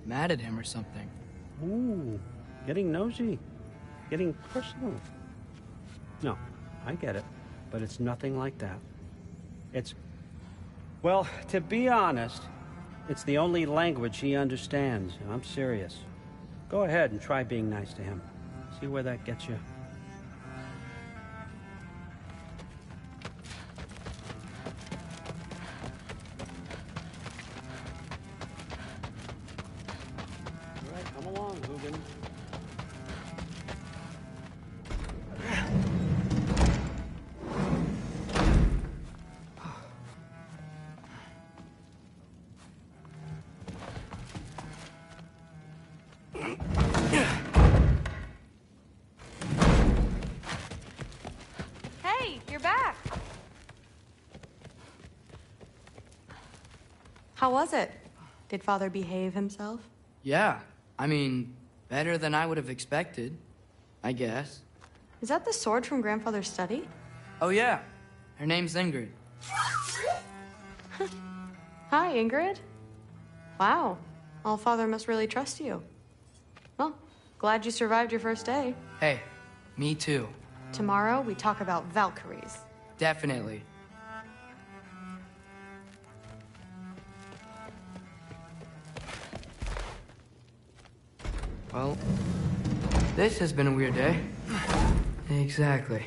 mad at him or something. Ooh, getting nosy. Getting personal. No, I get it. But it's nothing like that. It's... Well, to be honest, it's the only language he understands. I'm serious. Go ahead and try being nice to him. See where that gets you. All right, come along, Hugin. How was it? Did Father behave himself? Yeah, I mean, better than I would have expected, I guess. Is that the sword from Grandfather's study? Oh yeah, her name's Ingrid. Hi, Ingrid. Wow, All-Father must really trust you. Well, glad you survived your first day. Hey, me too. Tomorrow, we talk about Valkyries. Definitely. Well, this has been a weird day. Exactly.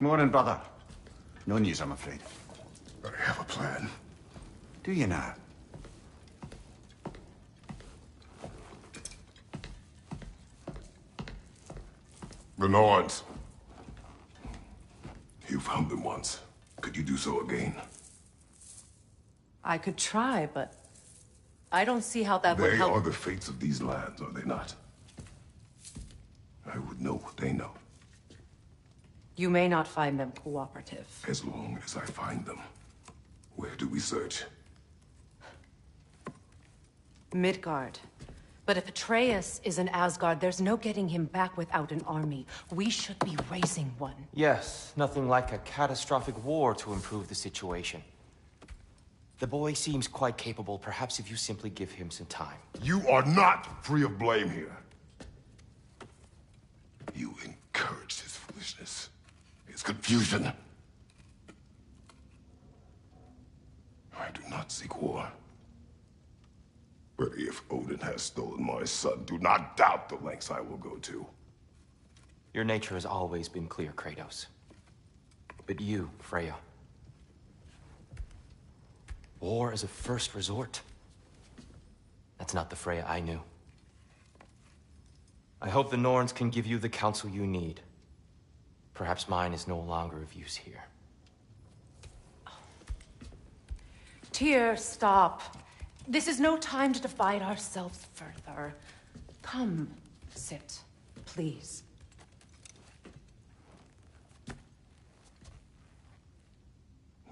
Morning, brother. No news, I'm afraid. I have a plan. Do you now? The Norns. You found them once. Could you do so again? I could try, but I don't see how that would help. They are the fates of these lands, are they not? I would know what they know. You may not find them cooperative. As long as I find them. Where do we search? Midgard. But if Atreus is in Asgard, there's no getting him back without an army. We should be raising one. Yes, nothing like a catastrophic war to improve the situation. The boy seems quite capable. Perhaps if you simply give him some time. You are not free of blame here. You encouraged his foolishness. His confusion. I do not seek war. But if Odin has stolen my son, do not doubt the lengths I will go to. Your nature has always been clear, Kratos. But you, Freya. War is a first resort. That's not the Freya I knew. I hope the Norns can give you the counsel you need. Perhaps mine is no longer of use here. Tyr, stop. This is no time to divide ourselves further. Come, sit, please.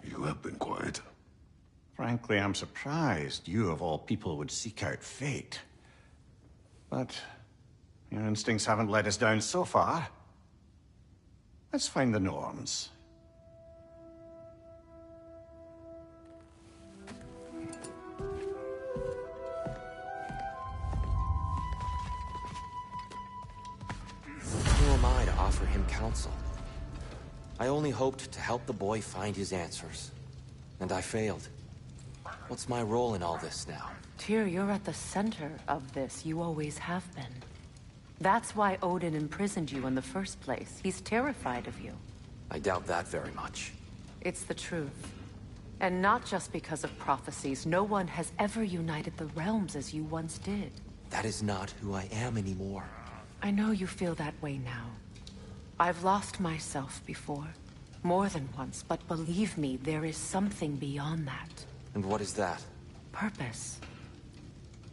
You have been quiet. Frankly, I'm surprised you of all people would seek out fate. But your instincts haven't let us down so far. Let's find the Norns. Who am I to offer him counsel? I only hoped to help the boy find his answers. And I failed. What's my role in all this now? Tyr, you're at the center of this. You always have been. That's why Odin imprisoned you in the first place. He's terrified of you. I doubt that very much. It's the truth. And not just because of prophecies. No one has ever united the realms as you once did. That is not who I am anymore. I know you feel that way now. I've lost myself before. More than once, but believe me, there is something beyond that. And what is that? Purpose.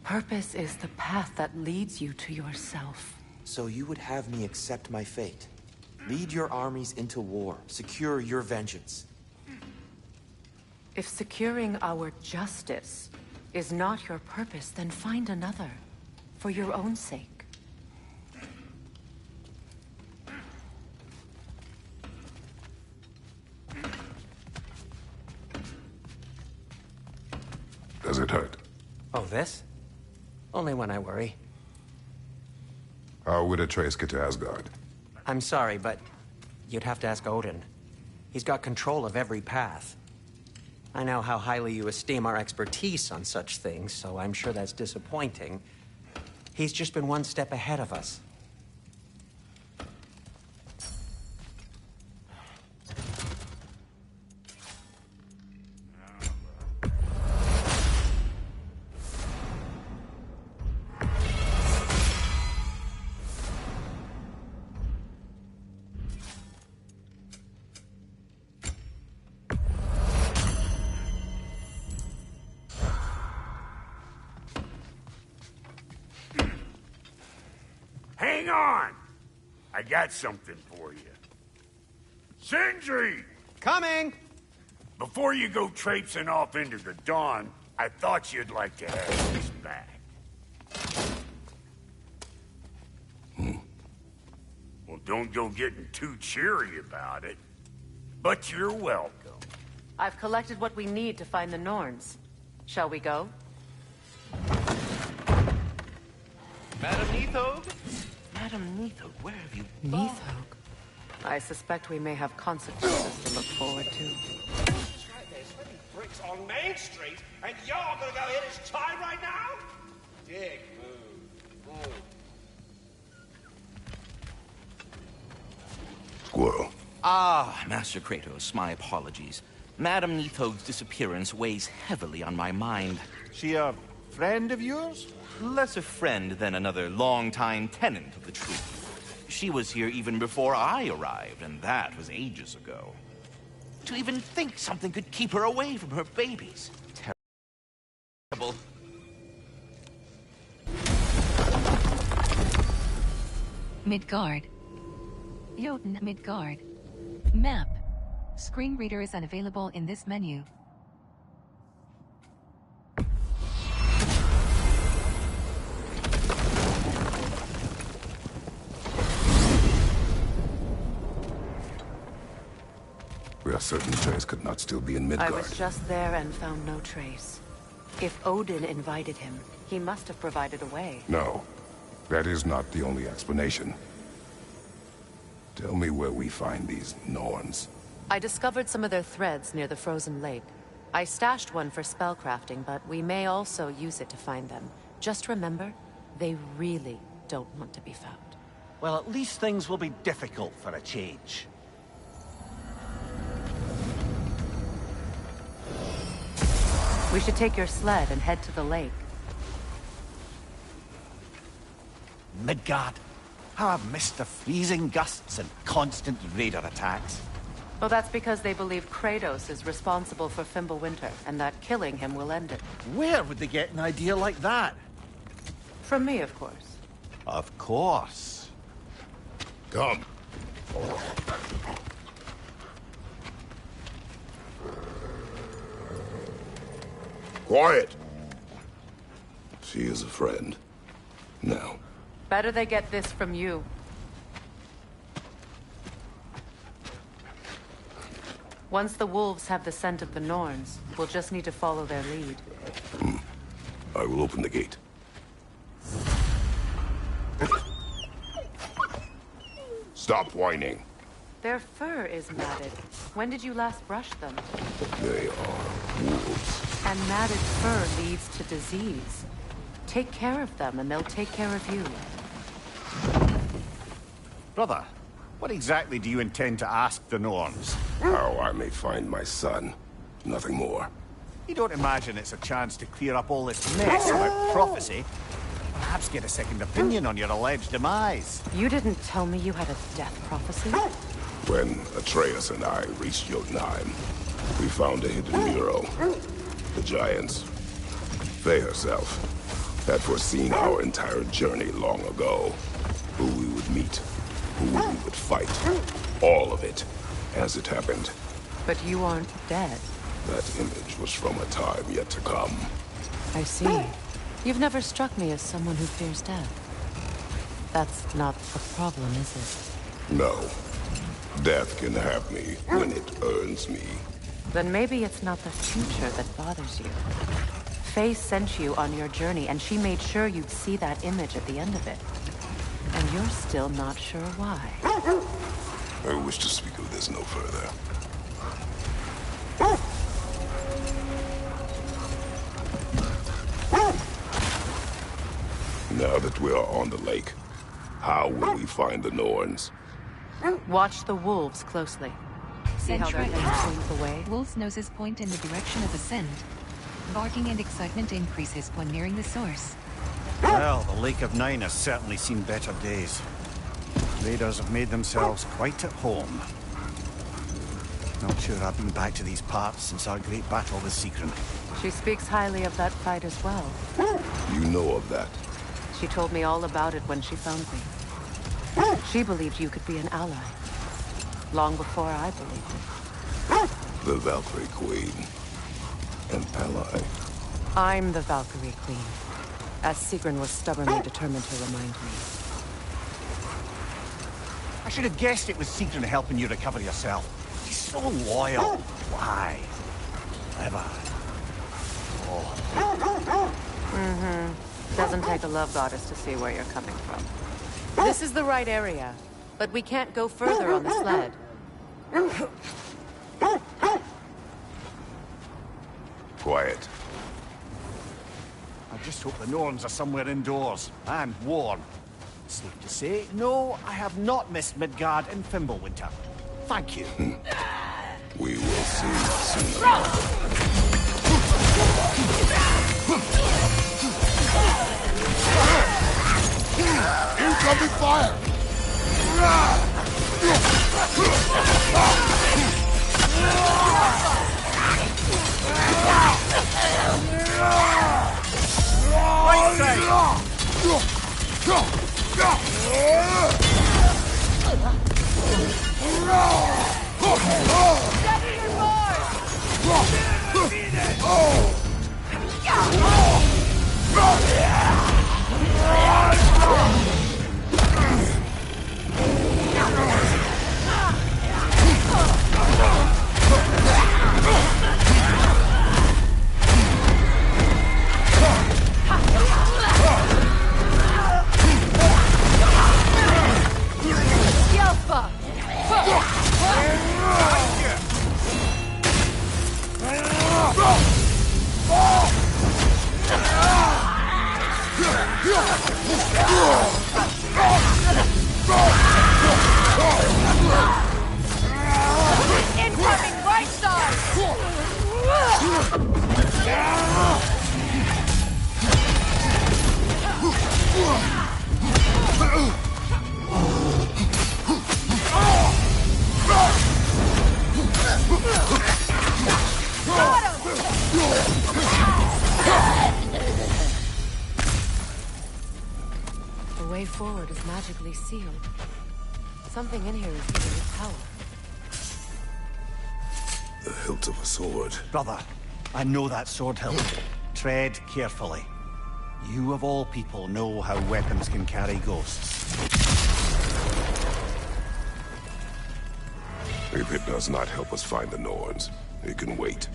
Purpose is the path that leads you to yourself. So you would have me accept my fate? Lead your armies into war, secure your vengeance. If securing our justice is not your purpose, then find another. For your own sake. Does it hurt? Oh, this? Only when I worry. How would Atreus get to Asgard? I'm sorry, but you'd have to ask Odin. He's got control of every path. I know how highly you esteem our expertise on such things, so I'm sure that's disappointing. He's just been one step ahead of us. Hang on! I got something for you. Sindri! Coming! Before you go traipsing off into the dawn, I thought you'd like to have this back. Well, don't go getting too cheery about it. But you're welcome. I've collected what we need to find the Norns. Shall we go? Madam Neathog? Madam Neathog, where have you gone? Neathog? I suspect we may have consequences to look forward to. That's right, there's slipping bricks on Main Street, and you're gonna go hit his time right now? Dick, move. Squirrel. Ah, Master Kratos, my apologies. Madam Neathog's disappearance weighs heavily on my mind. She a friend of yours? Less a friend than another longtime tenant of the tree. She was here even before I arrived, and that was ages ago. To even think something could keep her away from her babies. Terrible. Midgard. Jotun Midgard. Map. Screen reader is unavailable in this menu. We are certain Atreus could not still be in Midgard. I was just there and found no trace. If Odin invited him, he must have provided a way. No, that is not the only explanation. Tell me where we find these Norns. I discovered some of their threads near the frozen lake. I stashed one for spellcrafting, but we may also use it to find them. Just remember, they really don't want to be found. Well, at least things will be difficult for a change. We should take your sled and head to the lake. Midgard. How I've missed the freezing gusts and constant raider attacks. Well, that's because they believe Kratos is responsible for Fimbulwinter, and that killing him will end it. Where would they get an idea like that? From me, of course. Of course. Come. Quiet! She is a friend. Now. Better they get this from you. Once the wolves have the scent of the Norns, we'll just need to follow their lead. I will open the gate. Stop whining. Their fur is matted. When did you last brush them? They are wolves. And matted fur leads to disease. Take care of them, and they'll take care of you. Brother, what exactly do you intend to ask the Norns? How I may find my son. Nothing more. You don't imagine it's a chance to clear up all this mess about prophecy? Perhaps get a second opinion on your alleged demise. You didn't tell me you had a death prophecy? When Atreus and I reached Jotunheim, we found a hidden mural. The Giants, Faye herself, had foreseen our entire journey long ago. Who we would meet, who we would fight. All of it, as it happened. But you aren't dead. That image was from a time yet to come. I see. You've never struck me as someone who fears death. That's not the problem, is it? No. Death can have me when it earns me. Then maybe it's not the future that bothers you. Faye sent you on your journey, and she made sure you'd see that image at the end of it. And you're still not sure why. I wish to speak of this no further. Now that we are on the lake, how will we find the Norns? Watch the wolves closely. See how their heads point the way? Wolves' noses point in the direction of the scent. Barking and excitement increases when nearing the source. Well, the Lake of Nine has certainly seen better days. Raiders have made themselves quite at home. Not sure I've been back to these parts since our great battle with Secret. She speaks highly of that fight as well. You know of that? She told me all about it when she found me. She believed you could be an ally. Long before I believed it. The Valkyrie Queen. An ally. I'm the Valkyrie Queen. As Sigrun was stubbornly determined to remind me. I should have guessed it was Secret helping you recover yourself. He's so loyal. Why? Clever. Doesn't take a love goddess to see where you're coming from. This is the right area, but we can't go further on the sled. Quiet. I just hope the Norns are somewhere indoors, and warm. Safe to say, no, I have not missed Midgard in Fimbulwinter. Thank you. We will see soon. Incoming fire! Right side! Incoming right side! The way forward is magically sealed. Something in here is giving it power. The hilt of a sword. Brother, I know that sword hilt. tread carefully. You of all people know how weapons can carry ghosts. If it does not help us find the Norns, it can wait.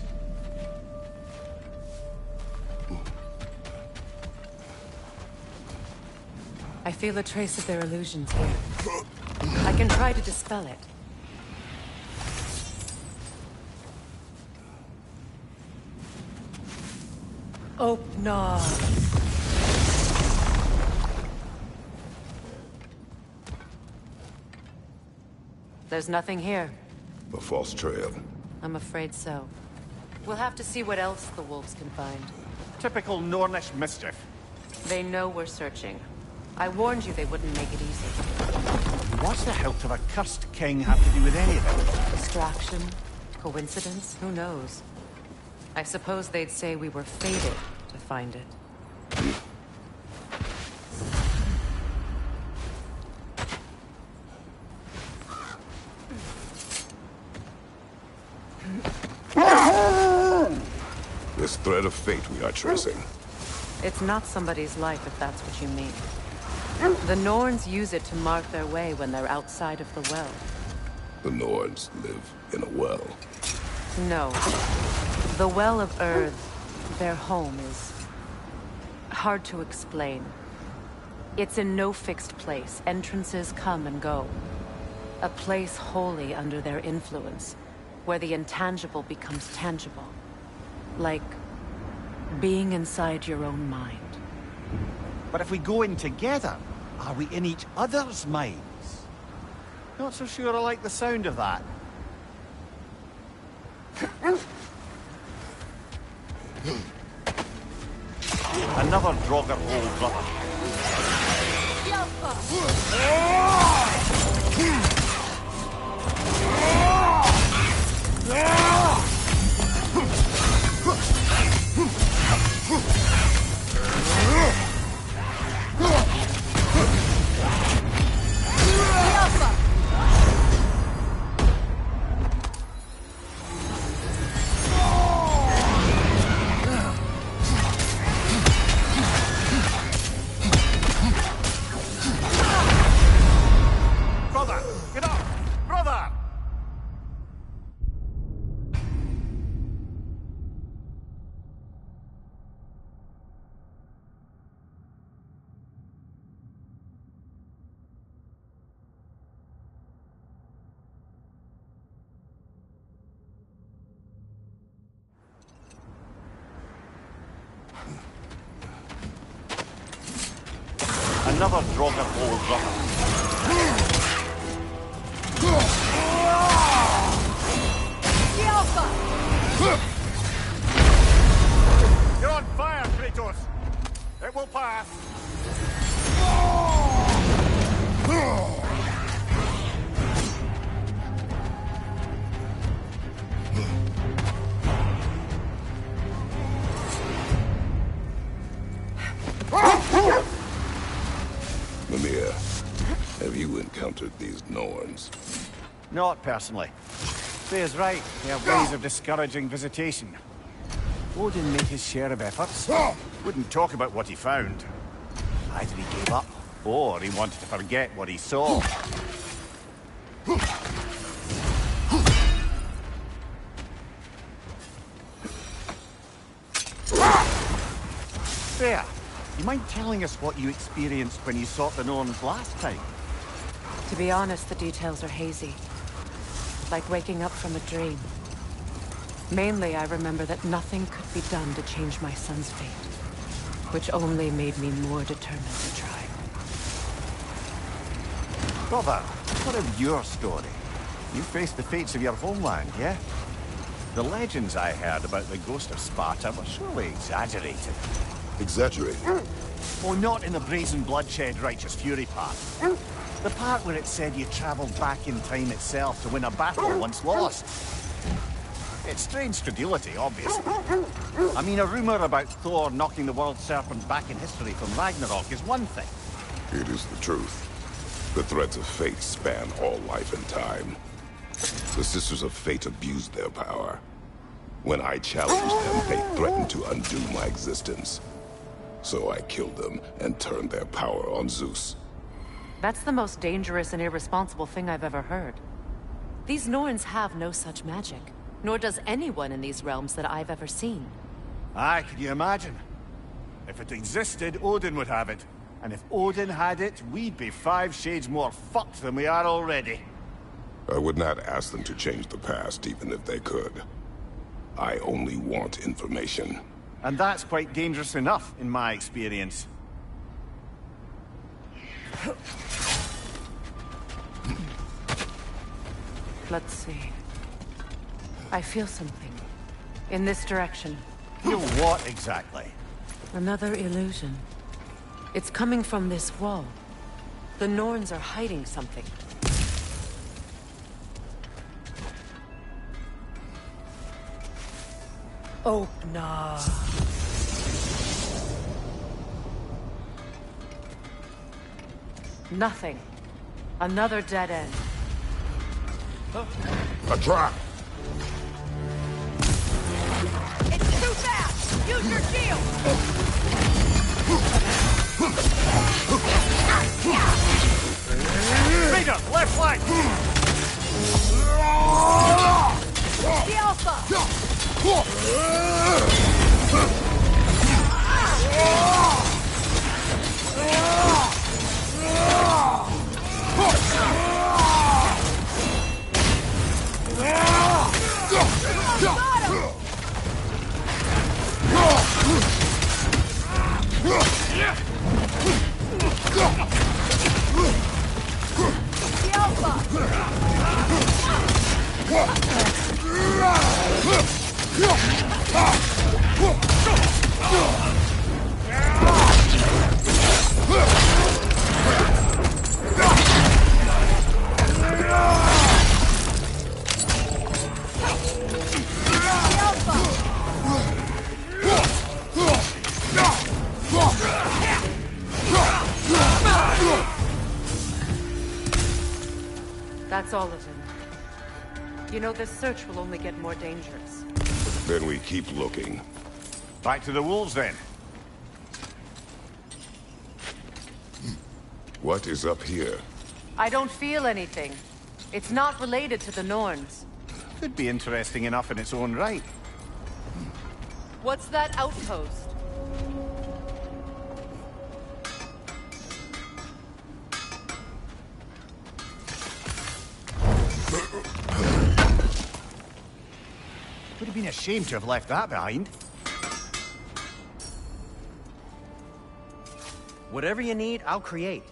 I feel a trace of their illusions here. I can try to dispel it. Open. There's nothing here. A false trail. I'm afraid so. We'll have to see what else the wolves can find. Typical Nornish mischief. They know we're searching. I warned you they wouldn't make it easy. What's the hilt of a cursed king have to do with any of it? Distraction? Coincidence? Who knows? I suppose they'd say we were fated to find it. This thread of fate we are tracing. It's not somebody's life, if that's what you mean. The Norns use it to mark their way when they're outside of the well. The Norns live in a well. No. The Well of Earth, their home, is hard to explain. It's in no fixed place. Entrances come and go. A place wholly under their influence, where the intangible becomes tangible. Like being inside your own mind. But if we go in together, are we in each other's minds? Not so sure I like the sound of that. Another Draugr hole, brother. Brother, get up! Brother! Another Draugr hole, brother. You're on fire, Kratos! It will pass! Mimir, have you encountered these Norns? Not personally. Freya's right. They have ways of discouraging visitation. Odin made his share of efforts. Wouldn't talk about what he found. Either he gave up, or he wanted to forget what he saw. Freya, you mind telling us what you experienced when you sought the Norns last time? To be honest, the details are hazy. Like waking up from a dream. Mainly, I remember that nothing could be done to change my son's fate. Which only made me more determined to try. Brother, what of your story? You faced the fates of your homeland, yeah? The legends I heard about the ghost of Sparta were surely exaggerated. Exaggerated? Oh, not in the brazen bloodshed righteous fury part. The part where it said you traveled back in time itself to win a battle once lost. It's strange credulity, obviously. I mean, a rumor about Thor knocking the world serpent back in history from Ragnarok is one thing. It is the truth. The threads of fate span all life and time. The Sisters of Fate abused their power. When I challenged them, they threatened to undo my existence. So I killed them and turned their power on Zeus. That's the most dangerous and irresponsible thing I've ever heard. These Norns have no such magic, nor does anyone in these realms that I've ever seen. Aye, can you imagine? If it existed, Odin would have it. And if Odin had it, we'd be 5 shades more fucked than we are already. I would not ask them to change the past, even if they could. I only want information. And that's quite dangerous enough, in my experience. Let's see. I feel something. In this direction. Feel what exactly? Another illusion. It's coming from this wall. The Norns are hiding something. Oh, nah. Nothing. Another dead end. A trap! It's too fast! Use your shield! Raider, left flank! The Alpha! The That's all of them. You know, this search will only get more dangerous. Then we keep looking. Back to the wolves, then. What is up here? I don't feel anything. It's not related to the Norns. Could be interesting enough in its own right. What's that outpost? Would have been a shame to have left that behind. Whatever you need, I'll create.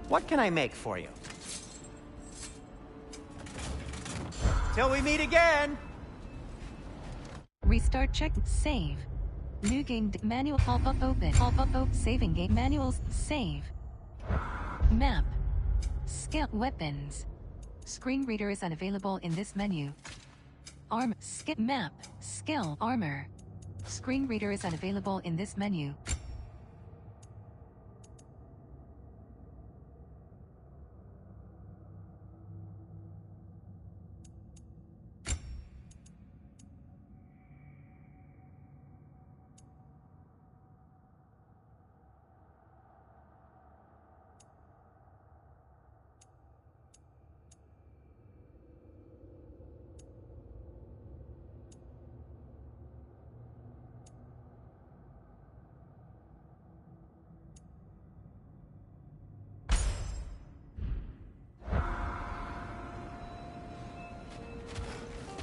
What can I make for you? Till we meet again! Restart check. Save. New game manual pop-up open. Pop-up open. Saving game manuals. Save. Map. Skill weapons. Screen reader is unavailable in this menu. Arm. Skip map. Skill. Armor. Screen reader is unavailable in this menu.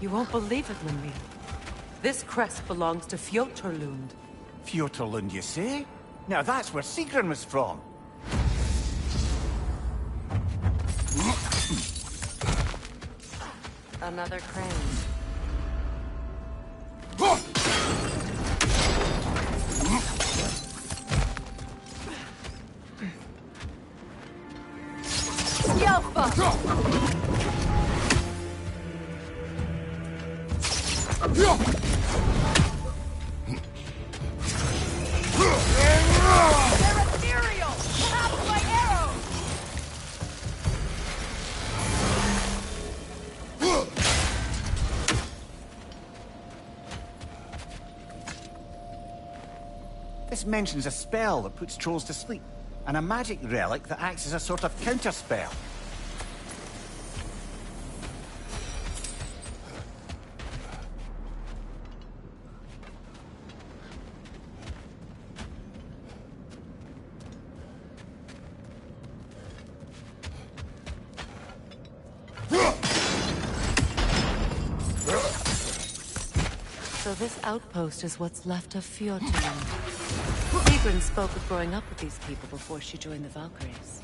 You won't believe it, Limby. This crest belongs to Fjotorlund. Fjotorlund, you say? Now that's where Sigrun was from. Another crane. They're ethereal! Half my arrows! This mentions a spell that puts trolls to sleep, and a magic relic that acts as a sort of counterspell. So this outpost is what's left of Fjordland. Sigrun spoke of growing up with these people before she joined the Valkyries.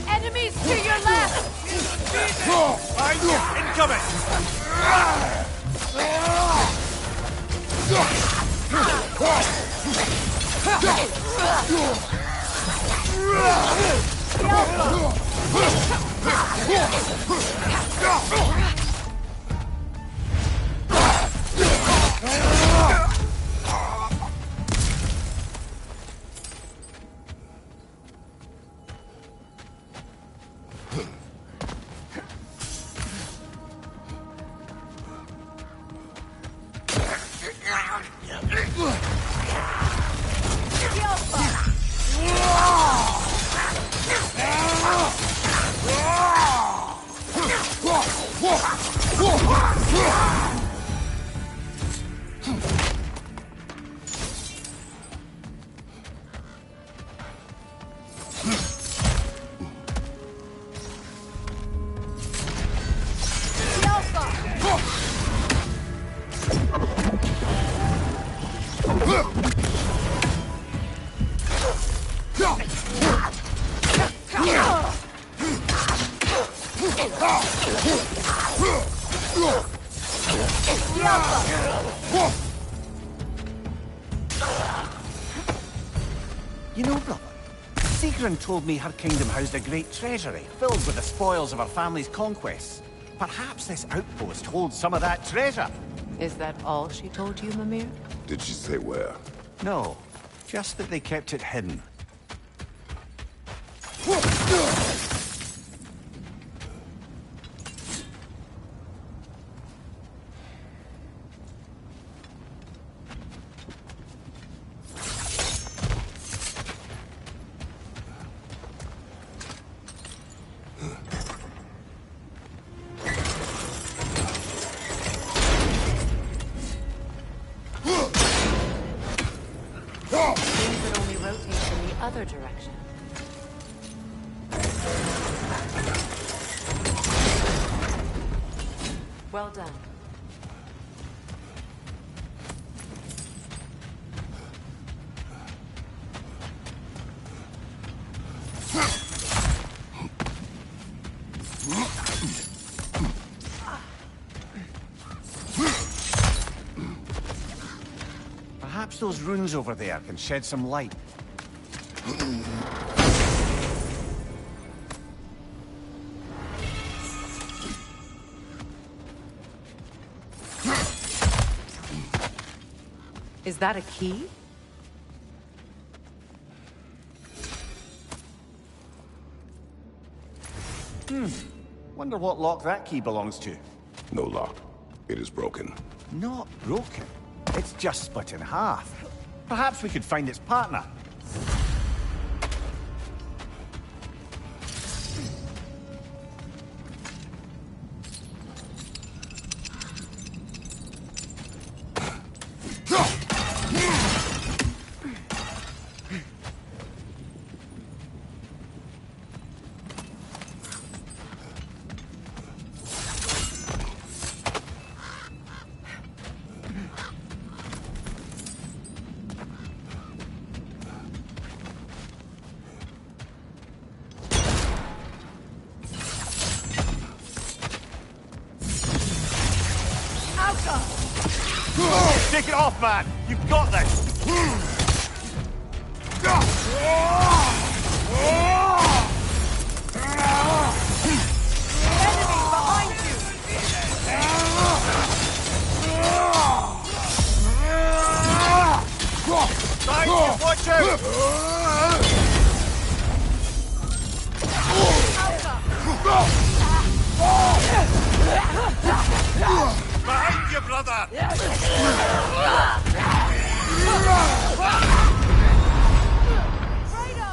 Enemies to your left! Incoming! You know, brother, Sigrun told me her kingdom housed a great treasury, filled with the spoils of her family's conquests. Perhaps this outpost holds some of that treasure. Is that all she told you, Mimir? Did she say where? No, just that they kept it hidden. other direction. Well done. Perhaps those runes over there can shed some light. Is that a key? Wonder what lock that key belongs to. No lock. It is broken. Not broken. It's just split in half. Perhaps we could find its partner. Take it off, man! You've got this! Enemy behind you! Behind you, watch out! Behind you, brother! Fredo!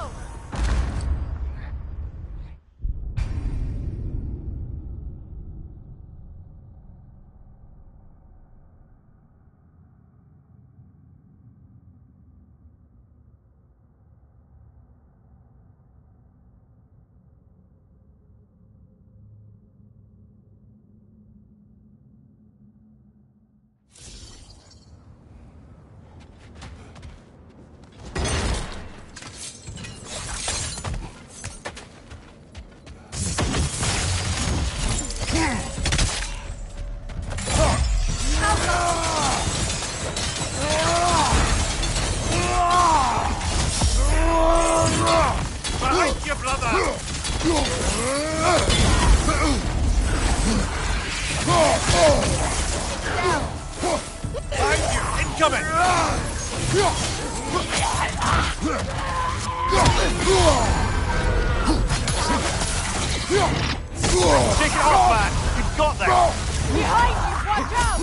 Behind you, brother! Behind you! Incoming! Take it off, man! You've got this! Behind you! Watch out!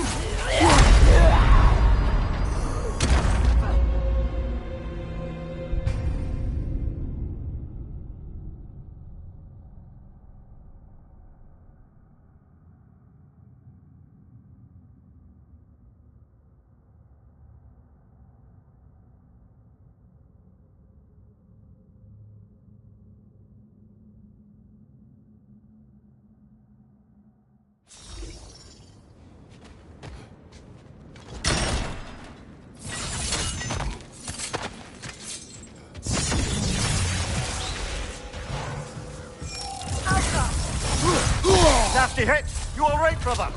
Nasty hit! You alright, brother?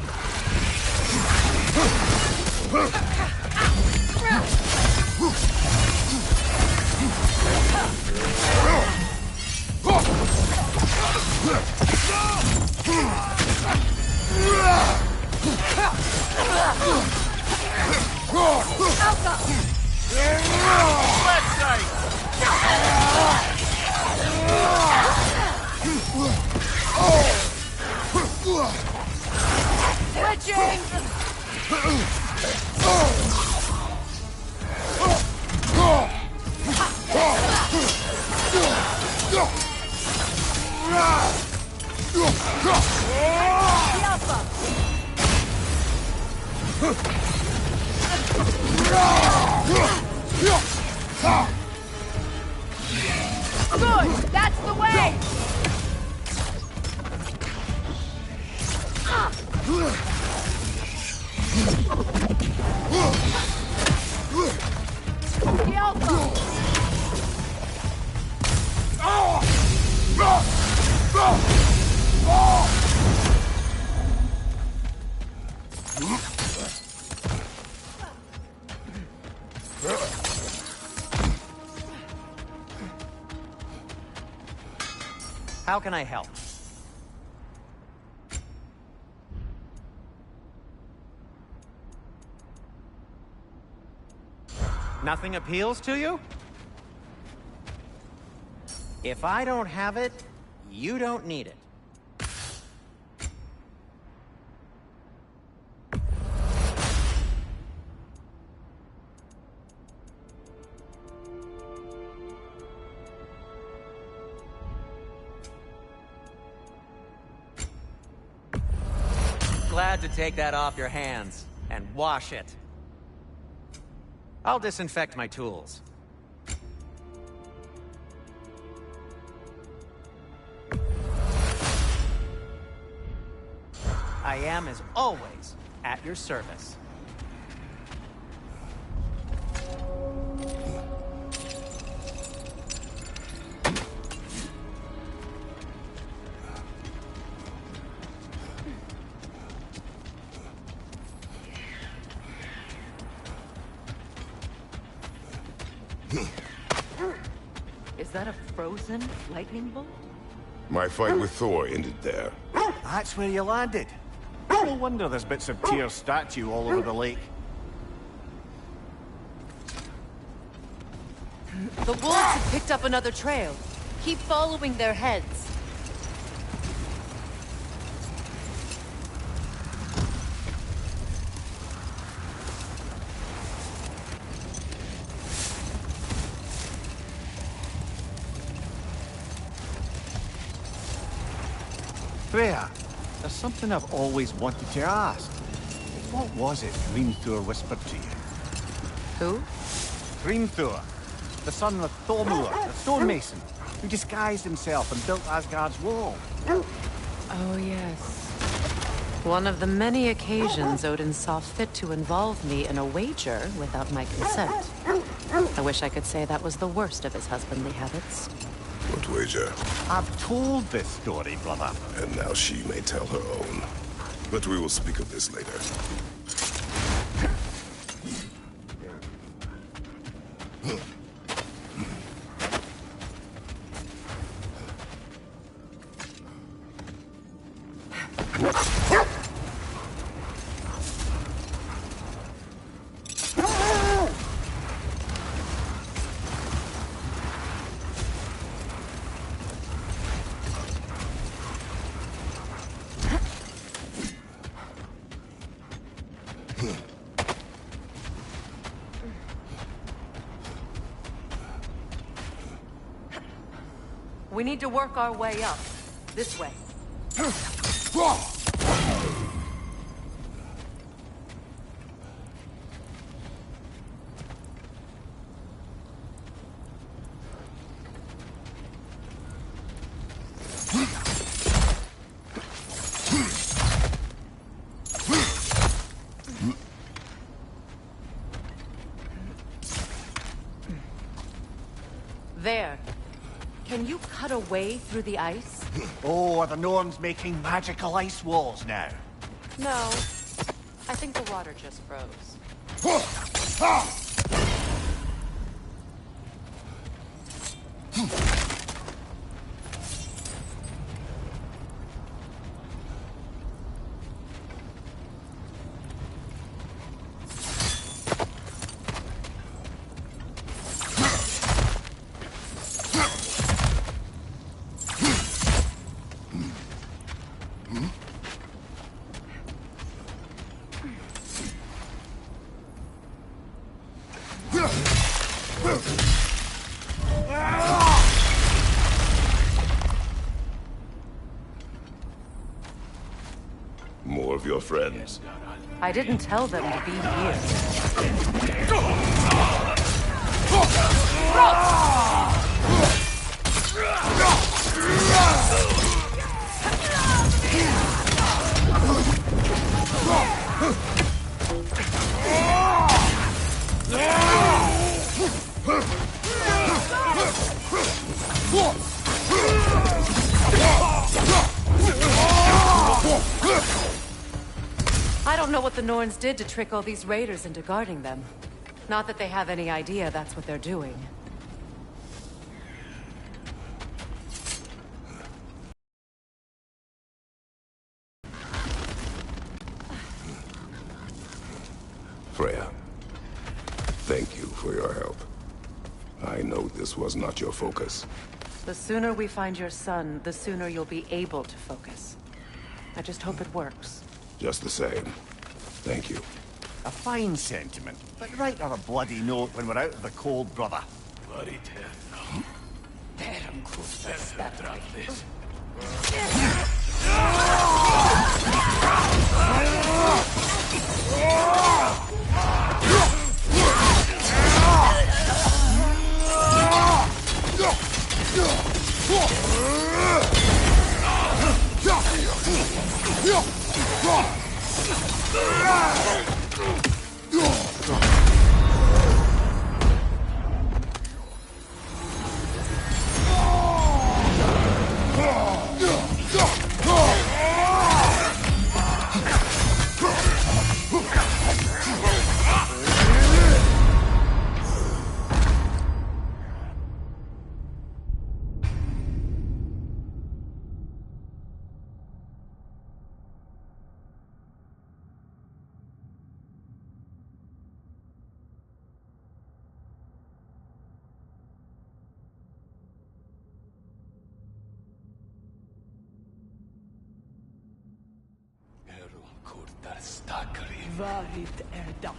Left side! Switching! How can I help? Nothing appeals to you? If I don't have it, you don't need it. Glad to take that off your hands and wash it. I'll disinfect my tools. I am, as always, at your service. Is that a frozen lightning bolt? My fight with Thor ended there. That's where you landed. No wonder there's bits of Tyr's statue all over the lake. The wolves have picked up another trail. Keep following their heads. Freya, there's something I've always wanted to ask. What was it Hrimthur whispered to you? Who? Hrimthur, the son of Thormur, the stonemason, who disguised himself and built Asgard's wall. Oh, yes. One of the many occasions Odin saw fit to involve me in a wager without my consent. I wish I could say that was the worst of his husbandly habits. What wager? I've told this story, brother. And now she may tell her own. But we will speak of this later. We need to work our way up. This way. There. Can you cut a way through the ice? Oh, are the Norns making magical ice walls now? No. I think the water just froze. More of your friends. I didn't tell them to be here. I don't know what what the Norns did to trick all these raiders into guarding them. Not that they have any idea that's what they're doing. Freya, thank you for your help. I know this was not your focus. The sooner we find your son, the sooner you'll be able to focus. I just hope it works. Just the same. Thank you. A fine sentiment, but write her a bloody note when we're out of the cold, brother. Bloody death. Damn cool stuff like this. Varit erdat.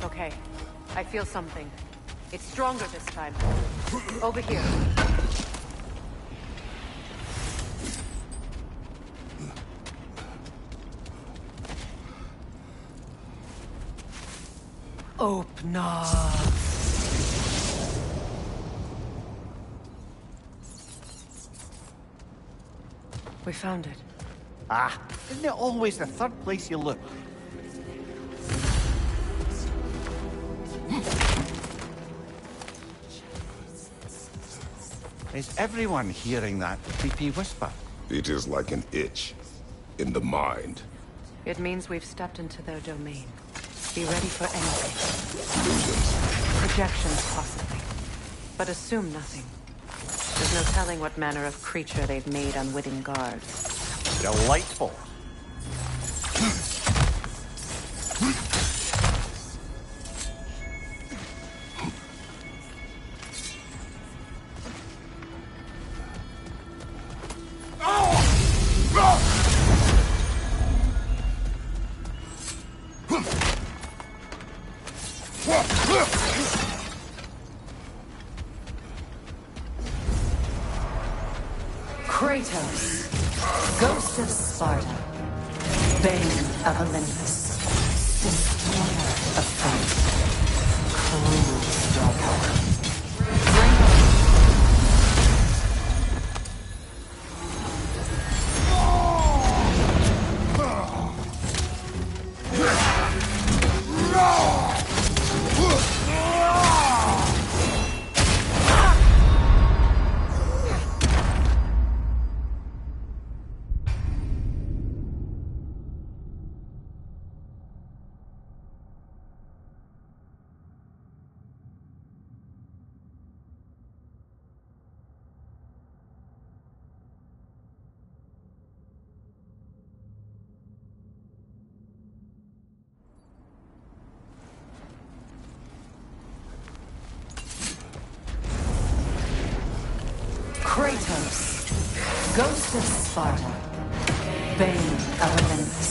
Okay, I feel something. It's stronger this time. Over here. Open up. We found it. Ah, isn't it always the third place you look? Is everyone hearing that creepy whisper? It is like an itch in the mind. It means we've stepped into their domain. Be ready for anything. Illusions. Projections, possibly. But assume nothing. There's no telling what manner of creature they've made unwitting guards. Delightful. Kratos, Ghost of Sparta, Bane of Olympus, Destroyer of Fate, Cruel Struggle. Thanatos, Ghost of Sparta, Bane of Olympus,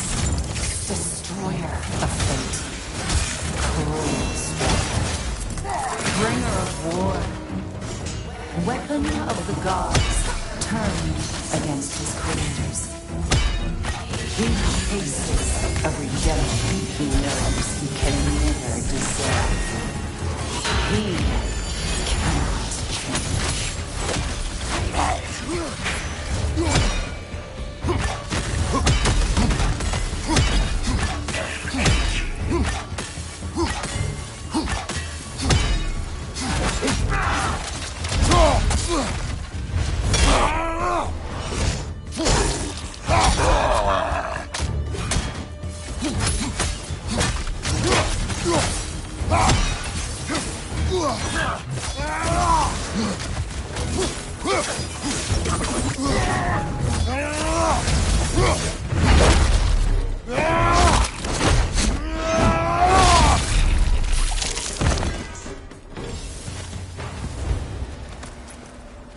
Destroyer of Fate, Cruel Striker, Bringer of War, Weapon of the Gods, turned against his creators. He chases a redemption he knows he can never deserve. He cannot change.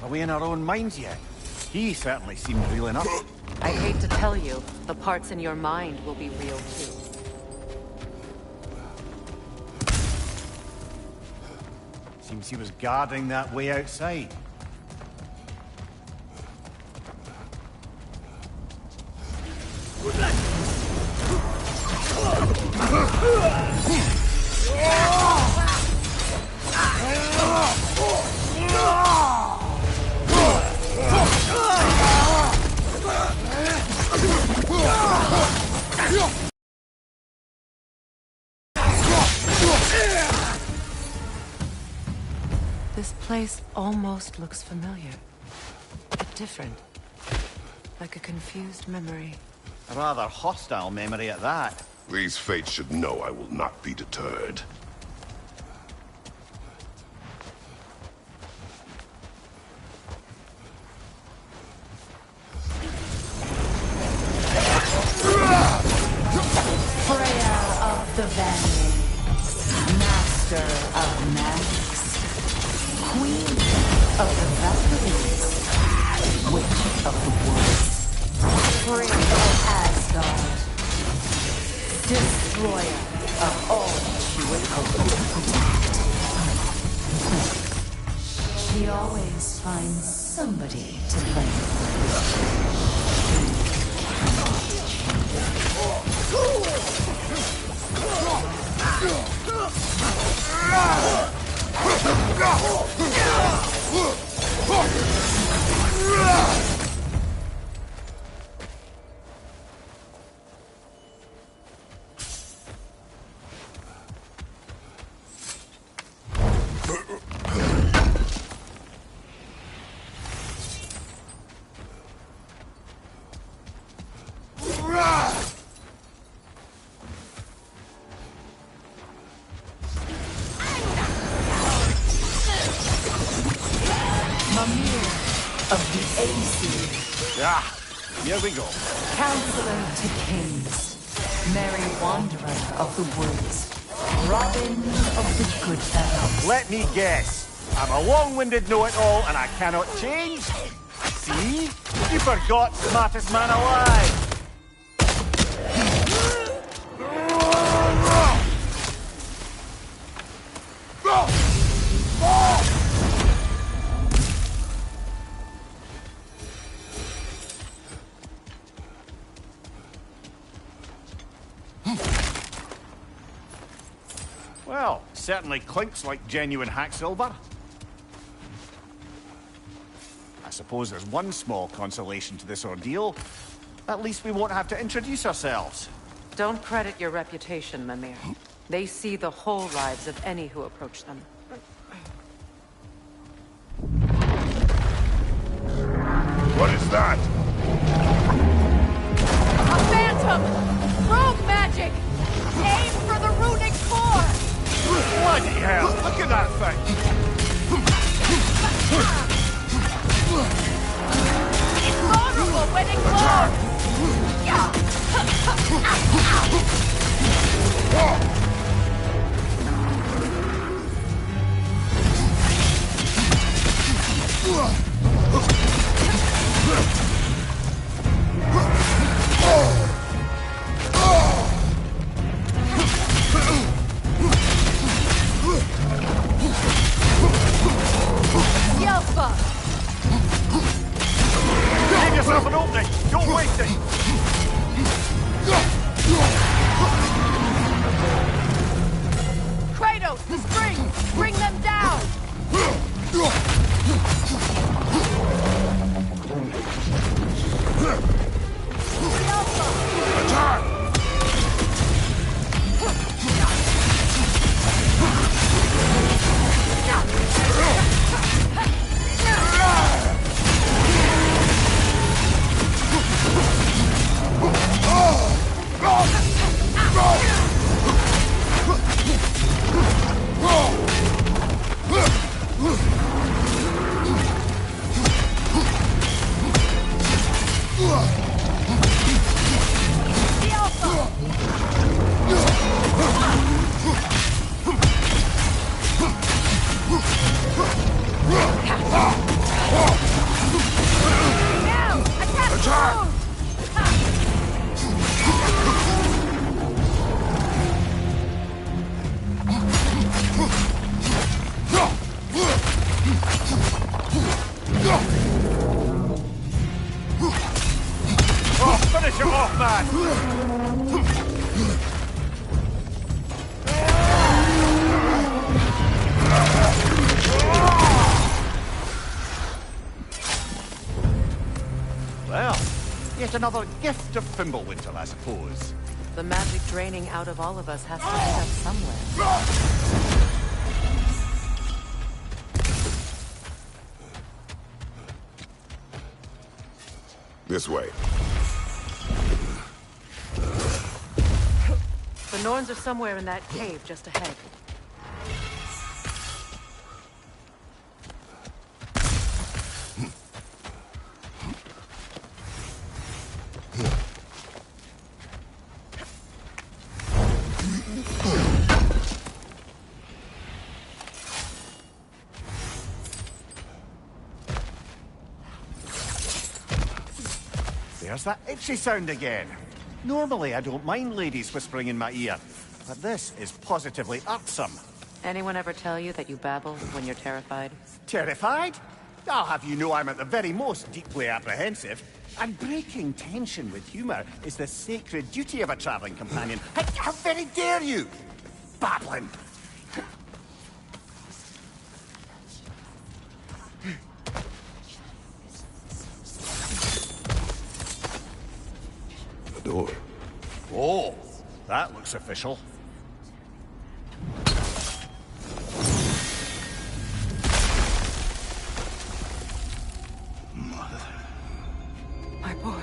Are we in our own minds yet? He certainly seemed real enough. I hate to tell you, the parts in your mind will be real too. Seems he was guarding that way outside. This place almost looks familiar, but different. Like a confused memory. A rather hostile memory at that. These fates should know I will not be deterred. Freya of the Vanity, Master of Magics, Queen of the Valkyries, Witch of the Woods, Free of Asgard, Destroyer of all she would hope to protect. She always finds somebody to blame. Here we go. Counselor to Kings, Merry Wanderer of the Woods, Robin of the Good Fellows. Let me guess. I'm a long-winded know-it-all and I cannot change? See? You forgot smartest man alive! Well, certainly clinks like genuine hack silver. I suppose there's one small consolation to this ordeal. At least we won't have to introduce ourselves. Don't credit your reputation, Mimir. They see the whole lives of any who approach them. What is that? A phantom! Rogue magic! Aim for the runic core! Bloody hell! Look at that thing! It's vulnerable when it glows! yourself an opening! Don't waste it! Kratos, the springs! Bring them down! Attack! Finish him off, man! Well, yet another gift of Fimbulwinter, I suppose. The magic draining out of all of us has to end up somewhere. This way. The Norns are somewhere in that cave just ahead. There's that itchy sound again. Normally, I don't mind ladies whispering in my ear, but this is positively irksome. Anyone ever tell you that you babble when you're terrified? Terrified? I'll have you know I'm at the very most deeply apprehensive. And breaking tension with humour is the sacred duty of a travelling companion. How very dare you! Babbling! The door. Oh, that looks official. My boy.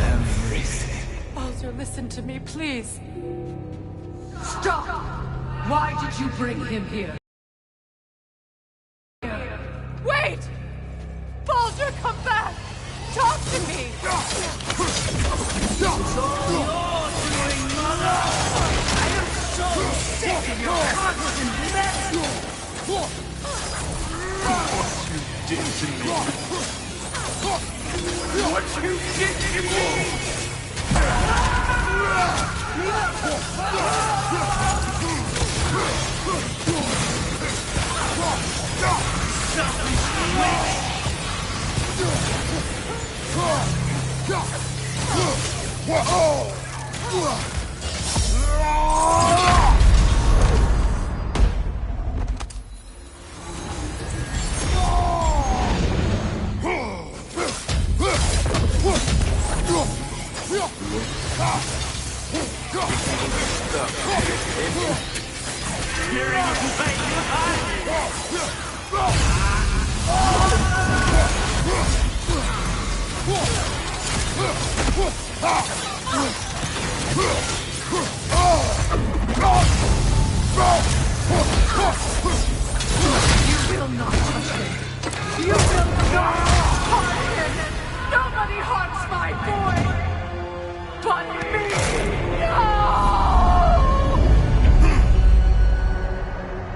Everything. Baldur, listen to me, please. Stop! Why did you bring him here? Wait! Baldur, come back! Talk to me! It's all you're doing, Mother! I am so sick of your constant mess! What you did to me! What you did to You will not touch him! You will not harm him! Nobody harms my boy! But me! No!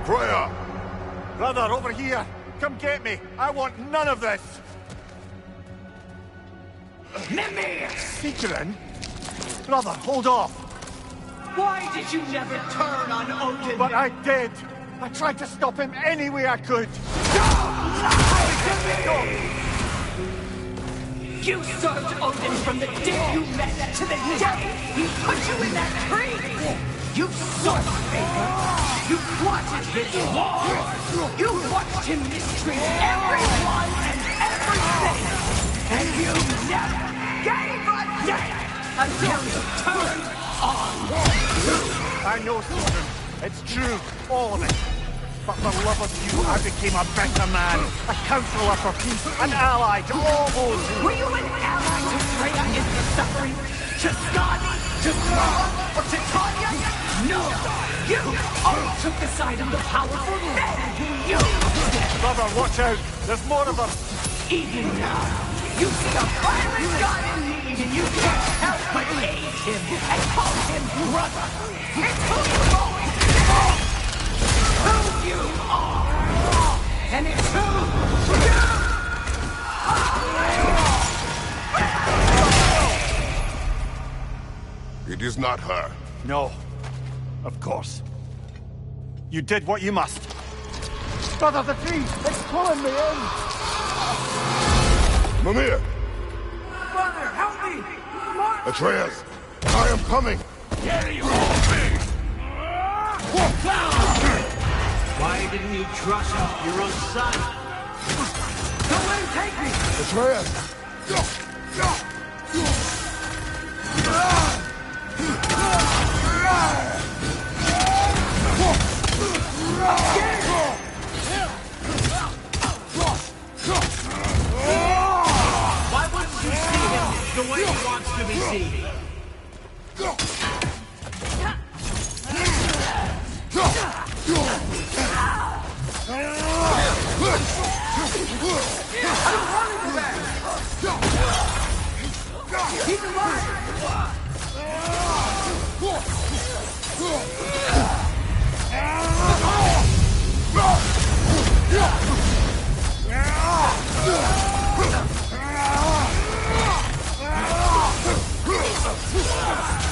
Freya! Brother, over here! Come get me! I want none of this! Mimir! Seekerin? Brother, hold off! Why did you never turn on Odin? But I did! I tried to stop him any way I could! Don't lie to me! You served Odin from the day you met to the day he put you in that tree! You saw the favor! You plotted his war! You watched him mistreat everyone and everything! And you never gave a damn until you turned on you! I know, Thorin. It's true, all of it. But for love of you, I became a better man, a counselor for peace, an ally to all those who... Were you an ally to Freya in the suffering? To Skadi? To Thor? Or to Tanya? No! You all took the side of the powerful men who used them! Brother, watch out! There's more of them! Even now, you see a violent god in need and you can't help but aid him and call him brother! It's who you've always been! Who you are! And it's who you It is not her. No. Of course. You did what you must. Brother, the tree! It's pulling me in! Mimir! Brother, help me! Atreus! I am coming! Here you will be! Why didn't you trust your own son? Don't let him take me! Atreus! Why wouldn't you see him the way he wants to be seen? I don't want to go back! He's alive!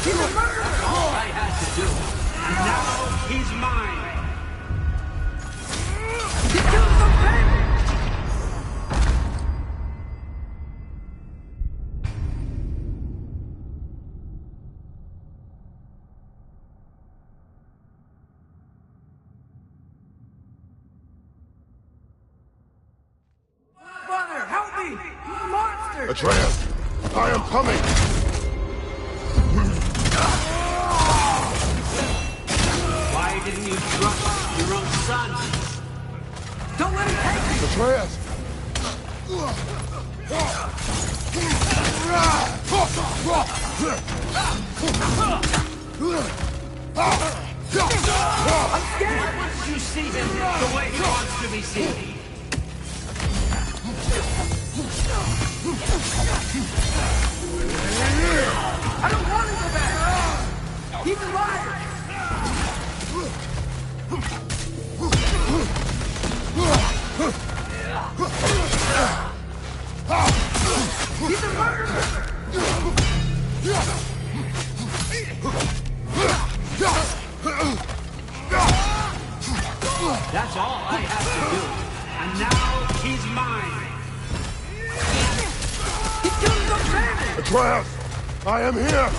He's a murderer! That's all I had to do. And now he's mine. He killed some men! Brother, help me! Monster! Atreus! I am coming! Why didn't you trust your own son? Don't let him take me! Atreus! I'm scared! Why wouldn't you see him the way he wants to be seen? I don't want to go back! He's alive! He's a murderer! That's all I had to do. And now he's mine. He killed some men! Atreus! I am here!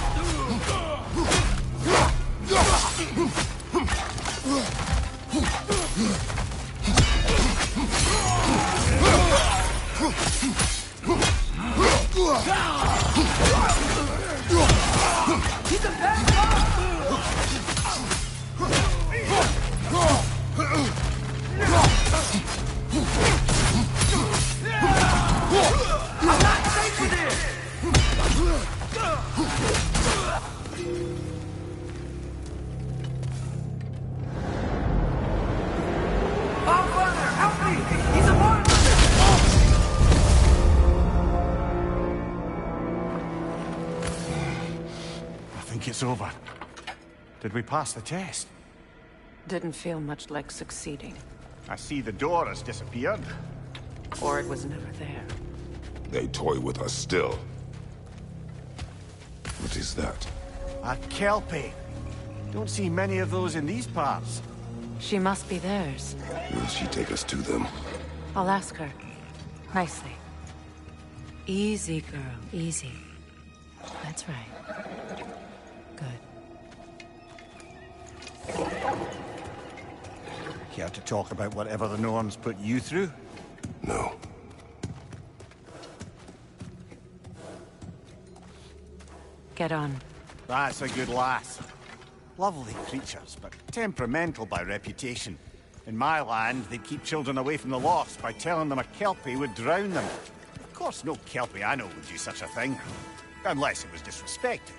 He's a bad guy! I'm not safe with this! Oh, brother, help me! He's a monster! I think it's over. Did we pass the test? Didn't feel much like succeeding. I see the door has disappeared. Or it was never there. They toy with us still. What is that? A Kelpie. Don't see many of those in these parts. She must be theirs. Will she take us to them? I'll ask her. Nicely. Easy, girl, easy. That's right. Good. Care to talk about whatever the Norns put you through? No. Get on. That's a good lass. Lovely creatures, but temperamental by reputation. In my land, they'd keep children away from the lost by telling them a Kelpie would drown them. Of course, no Kelpie I know would do such a thing. Unless it was disrespected.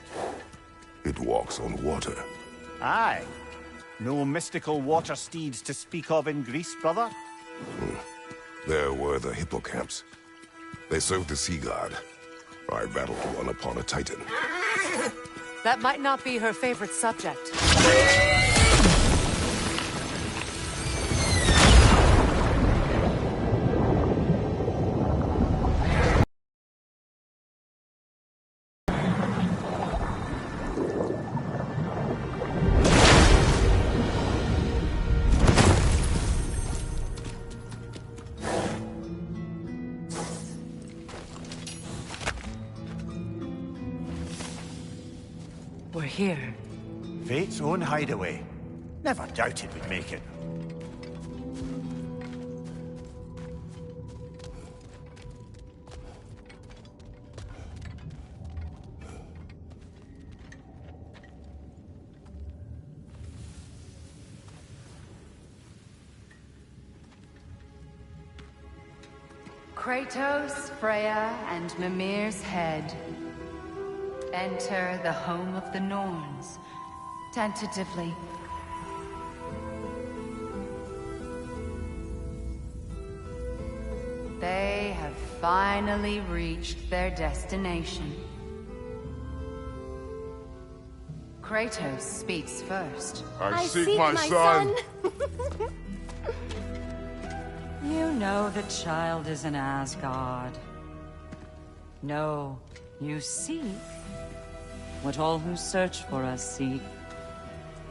It walks on water. Aye. No mystical water steeds to speak of in Greece, brother? There were the hippocamps. They served the sea god. I battled one upon a titan. That might not be her favorite subject. We're here. Fate's own hideaway. Never doubted we'd make it. Kratos, Freya, and Mimir's head. Enter the home of the Norns. Tentatively. They have finally reached their destination. Kratos speaks first. I seek my son. You know the child is in Asgard. No, you seek what all who search for us seek.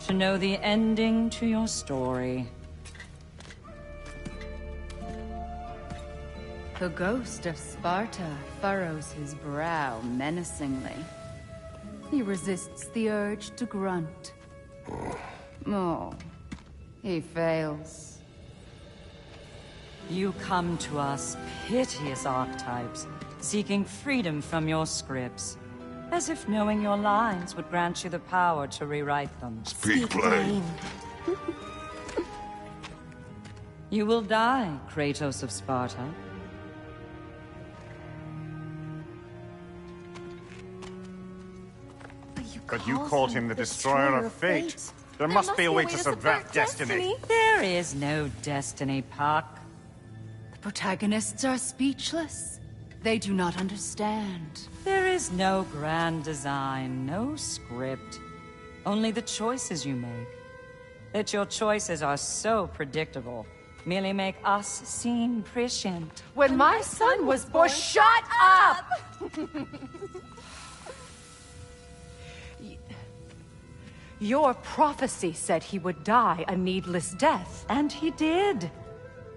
To know the ending to your story. The ghost of Sparta furrows his brow menacingly. He resists the urge to grunt. Oh, he fails. You come to us, piteous archetypes, seeking freedom from your scripts. As if knowing your lines would grant you the power to rewrite them. Speak plain. You will die, Kratos of Sparta. But you called him the Destroyer of Fate. There must be a way to subvert destiny. There is no destiny, Puck. The protagonists are speechless. They do not understand. There is no grand design, no script. Only the choices you make. That your choices are so predictable, merely make us seem prescient. When my son was born, shut up! Your prophecy said he would die a needless death. And he did.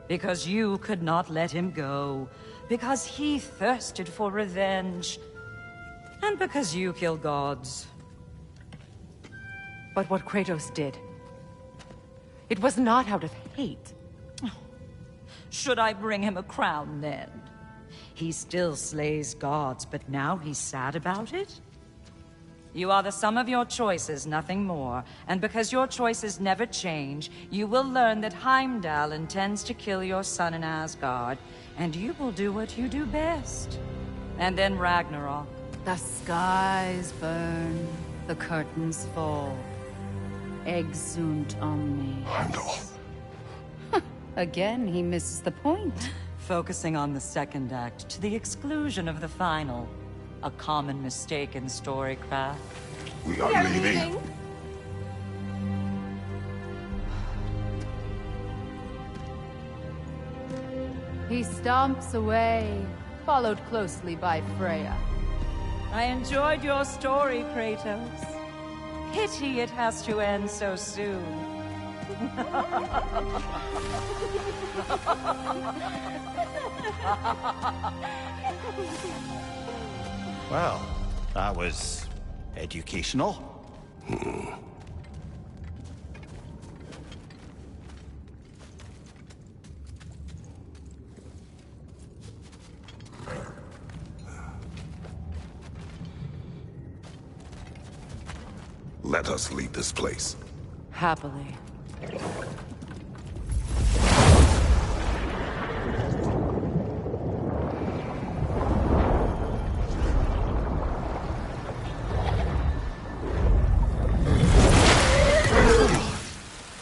Because you could not let him go. Because he thirsted for revenge. And because you kill gods. But what Kratos did, it was not out of hate. Should I bring him a crown then? He still slays gods, but now he's sad about it? You are the sum of your choices, nothing more. And because your choices never change, you will learn that Heimdall intends to kill your son in Asgard, and you will do what you do best. And then Ragnarok. The skies burn, the curtains fall. Exunt omnes. Heimdall. Again, he misses the point. Focusing on the second act to the exclusion of the final. A common mistake in storycraft. We are leaving. He stomps away, followed closely by Freya. I enjoyed your story, Kratos. Pity it has to end so soon. Well, that was educational. Let us leave this place. Happily.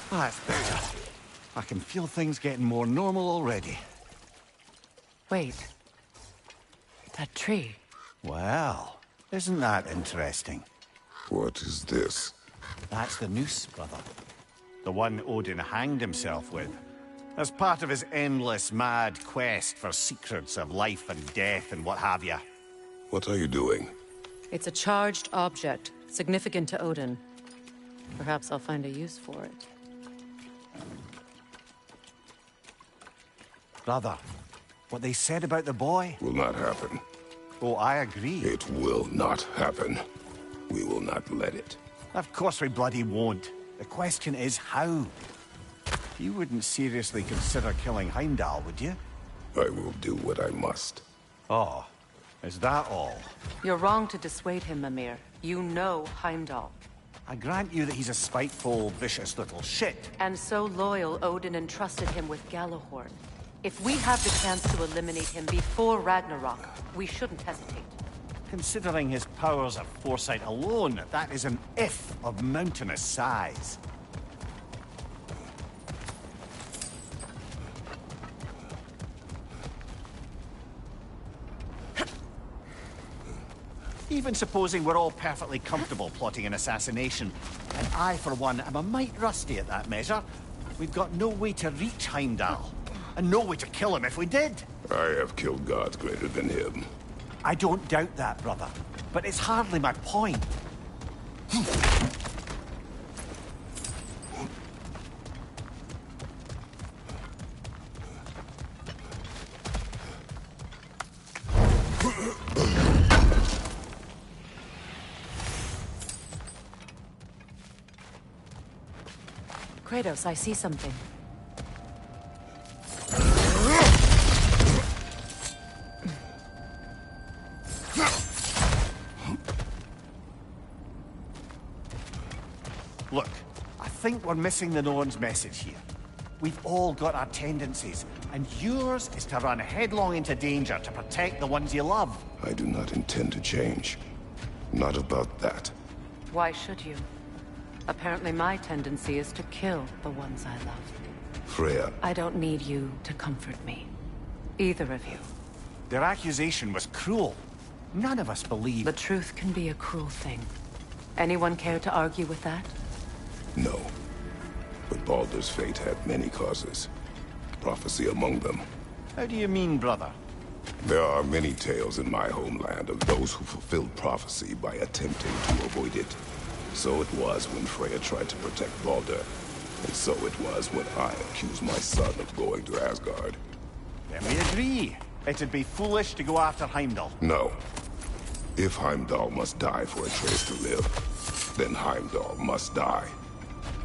That's better. I can feel things getting more normal already. Wait. That tree. Well, isn't that interesting? What is this? That's the noose, brother. The one Odin hanged himself with. As part of his endless, mad quest for secrets of life and death and what have you. What are you doing? It's a charged object, significant to Odin. Perhaps I'll find a use for it. Brother, what they said about the boy? Will not happen. Oh, I agree. It will not happen. We will not let it. Of course we bloody won't. The question is how. You wouldn't seriously consider killing Heimdall, would you? I will do what I must. Oh, is that all? You're wrong to dissuade him, Mimir. You know Heimdall. I grant you that he's a spiteful, vicious little shit. And so loyal, Odin entrusted him with Gjallarhorn. If we have the chance to eliminate him before Ragnarok, we shouldn't hesitate. Considering his powers of foresight alone, that is an if of mountainous size. Even supposing we're all perfectly comfortable plotting an assassination, and I, for one, am a mite rusty at that measure, we've got no way to reach Heimdall, and no way to kill him if we did. I have killed gods greater than him. I don't doubt that, brother, but it's hardly my point. Kratos, I see something. Look, I think we're missing the Norns' message here. We've all got our tendencies, and yours is to run headlong into danger to protect the ones you love. I do not intend to change. Not about that. Why should you? Apparently my tendency is to kill the ones I love. Freya. I don't need you to comfort me. Either of you. Their accusation was cruel. None of us believe. The truth can be a cruel thing. Anyone care to argue with that? No. But Baldur's fate had many causes. Prophecy among them. How do you mean, brother? There are many tales in my homeland of those who fulfilled prophecy by attempting to avoid it. So it was when Freya tried to protect Baldur. And so it was when I accused my son of going to Asgard. Then we agree. It'd be foolish to go after Heimdall. No. If Heimdall must die for Atreus to live, then Heimdall must die.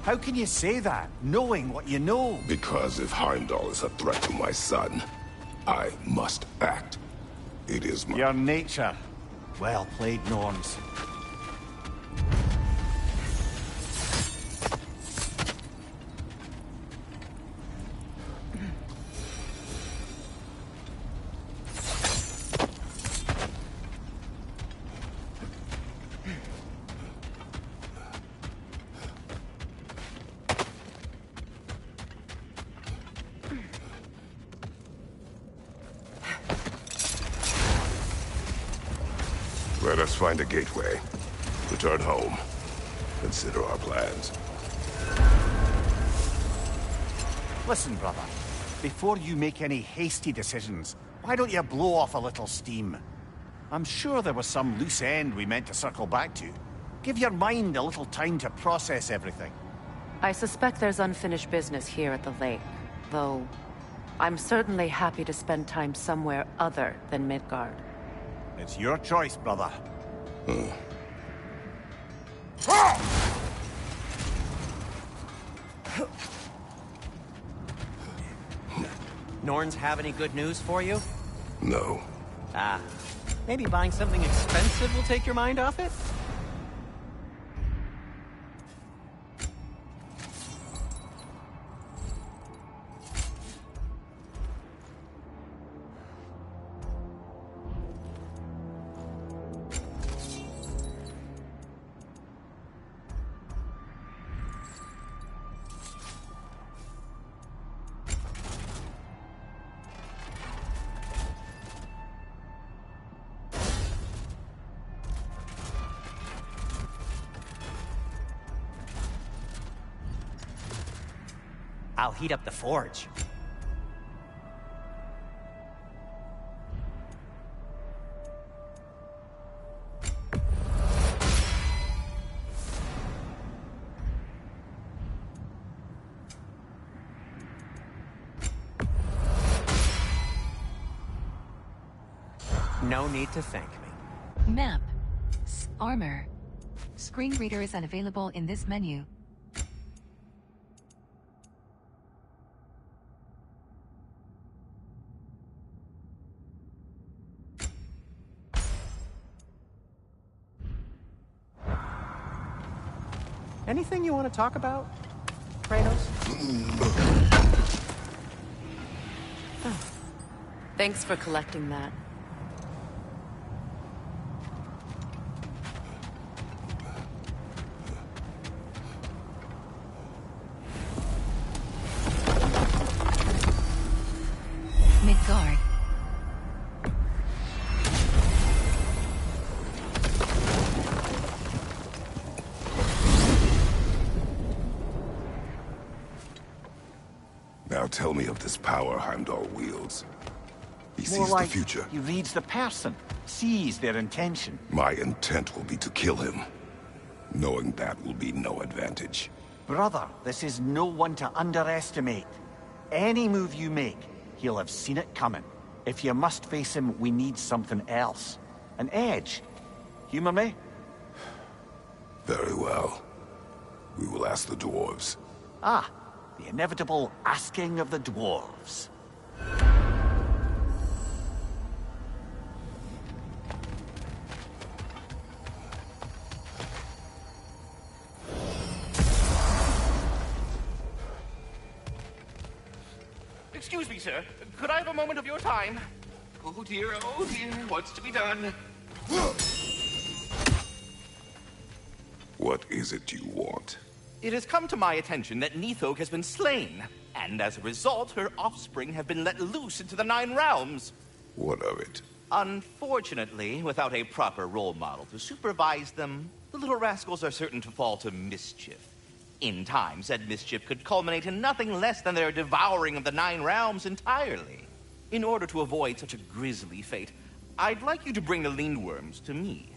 How can you say that, knowing what you know? Because if Heimdall is a threat to my son, I must act. It is my... Your nature. Well played, Norns. Let us find a gateway. Return home. Consider our plans. Listen, brother. Before you make any hasty decisions, why don't you blow off a little steam? I'm sure there was some loose end we meant to circle back to. Give your mind a little time to process everything. I suspect there's unfinished business here at the lake, though I'm certainly happy to spend time somewhere other than Midgard. It's your choice, brother. Norns have any good news for you? No. Ah, maybe buying something expensive will take your mind off it? I'll heat up the forge. No need to thank me. Map. Armor. Screen reader is unavailable in this menu. Anything you want to talk about, Kratos? Thanks for collecting that. Midgard. Now tell me of this power Heimdall wields. He More sees like the future. he reads the person, sees their intention. My intent will be to kill him. Knowing that will be no advantage. Brother, this is no one to underestimate. Any move you make, he'll have seen it coming. If you must face him, we need something else. An edge. Humor me? Very well. We will ask the dwarves. Ah, the inevitable asking of the dwarves. Excuse me, sir. Could I have a moment of your time? Oh dear, what's to be done? What is it you want? It has come to my attention that Nithog has been slain, and as a result, her offspring have been let loose into the Nine Realms. What of it? Unfortunately, without a proper role model to supervise them, the little rascals are certain to fall to mischief. In time, said mischief could culminate in nothing less than their devouring of the Nine Realms entirely. In order to avoid such a grisly fate, I'd like you to bring the Lindworms to me.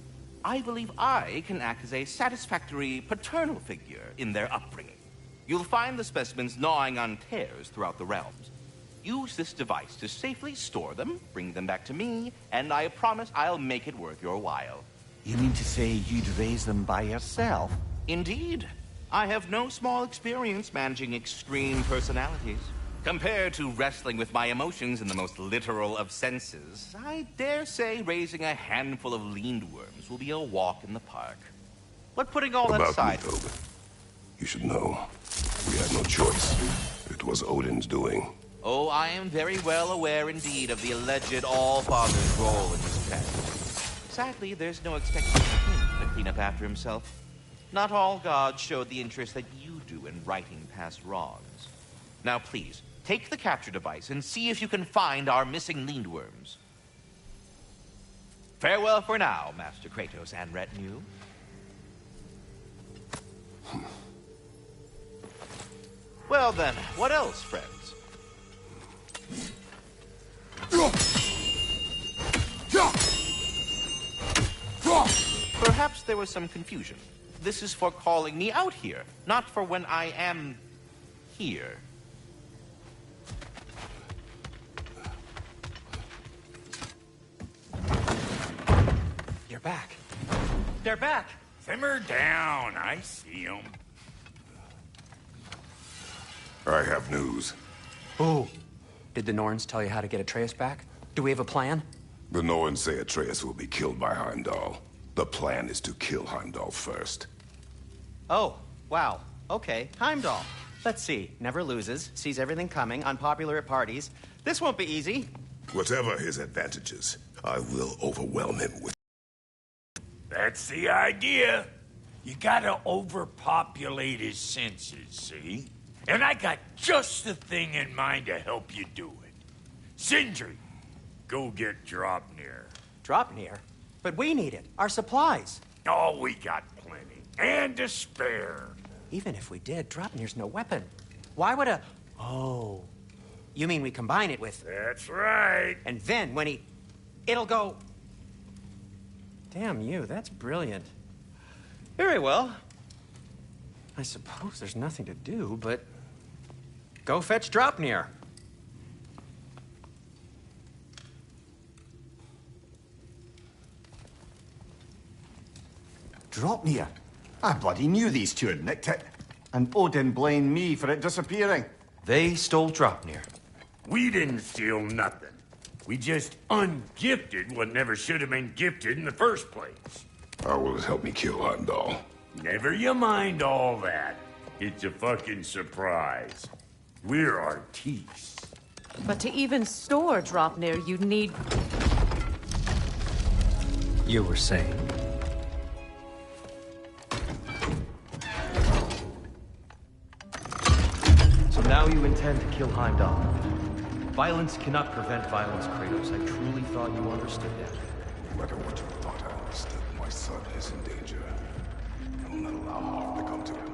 I believe I can act as a satisfactory paternal figure in their upbringing. You'll find the specimens gnawing on tears throughout the realms. Use this device to safely store them, bring them back to me, and I promise I'll make it worth your while. You mean to say you'd raise them by yourself? Indeed. I have no small experience managing extreme personalities. Compared to wrestling with my emotions in the most literal of senses, I dare say raising a handful of Lindworms will be a walk in the park. But putting all that About aside... Nithog, you should know, we had no choice. It was Odin's doing. Oh, I am very well aware indeed of the alleged All-Father's role in this tragedy. Sadly, there's no expectation of him to clean up after himself. Not all gods showed the interest that you do in righting past wrongs. Now please, take the capture device and see if you can find our missing Lindworms. Farewell for now, Master Kratos and retinue. Well then, what else, friends? Perhaps there was some confusion. This is for calling me out here, not for when I am here. back. They're back! Simmer down. I see them. I have news. Ooh. Did the Norns tell you how to get Atreus back? Do we have a plan? The Norns say Atreus will be killed by Heimdall. The plan is to kill Heimdall first. Oh, wow. Okay, Heimdall. Let's see. Never loses, sees everything coming, unpopular at parties. This won't be easy. Whatever his advantages, I will overwhelm him with... That's the idea. You gotta overpopulate his senses, see? And I got just the thing in mind to help you do it. Sindri, go get Dropnir. Dropnir? But we need it. Our supplies. Oh, we got plenty. And to spare. Even if we did, Dropnir's no weapon. Why would a... Oh. You mean we combine it with... That's right. And then when he... It'll go... Damn you, that's brilliant. Very well. I suppose there's nothing to do, but... Go fetch Dropnir. Dropnir? I bloody knew these two had nicked it. And Odin blamed me for it disappearing. They stole Dropnir. We didn't steal nothing. We just ungifted what never should have been gifted in the first place. How will it help me kill Heimdall? Never you mind all that. It's a fucking surprise. We're artistes. But to even store Dropnir, you'd need... You were saying? So now you intend to kill Heimdall. Violence cannot prevent violence, Kratos. I truly thought you understood that. No matter what you thought I understood, my son is in danger. I will not allow harm to come to him.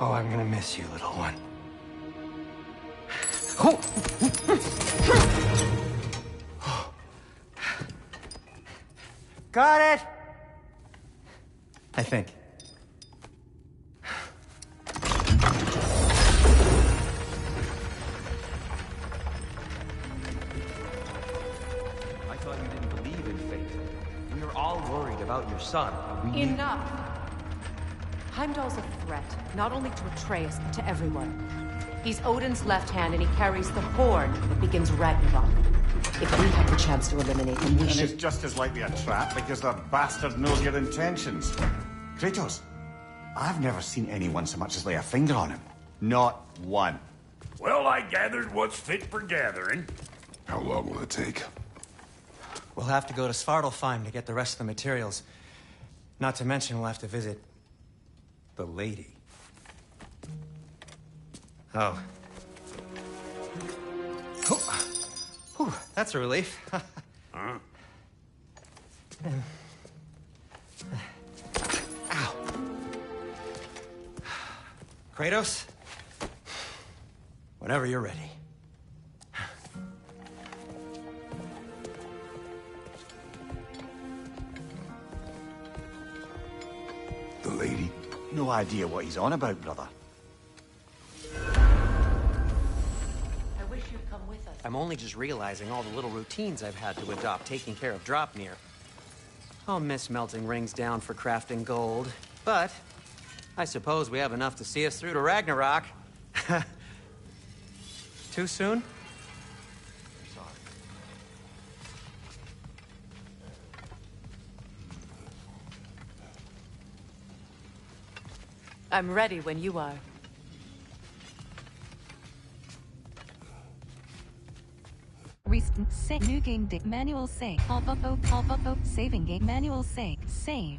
Oh, I'm gonna miss you, little one. Got it! I think. I thought you didn't believe in fate. We were all worried about your son. Enough! Heimdall's a threat, not only to Atreus, but to everyone. He's Odin's left hand, and he carries the horn that begins Ragnarok. If we have the chance to eliminate him, we and should... it's just as likely a trap because the bastard knows your intentions. Kratos, I've never seen anyone so much as lay a finger on him. Not one. Well, I gathered what's fit for gathering. How long will it take? We'll have to go to Svartalfheim to get the rest of the materials. Not to mention we'll have to visit... the lady. Oh. Whew, that's a relief. Huh? Ow. Kratos? Whenever you're ready. The lady? No idea what he's on about, brother. I wish you'd come with us. I'm only just realizing all the little routines I've had to adopt taking care of Dropnir. I'll miss melting rings down for crafting gold, but I suppose we have enough to see us through to Ragnarok. Too soon? Sorry. I'm ready when you are. New game manual save. Saving game manual save. Save.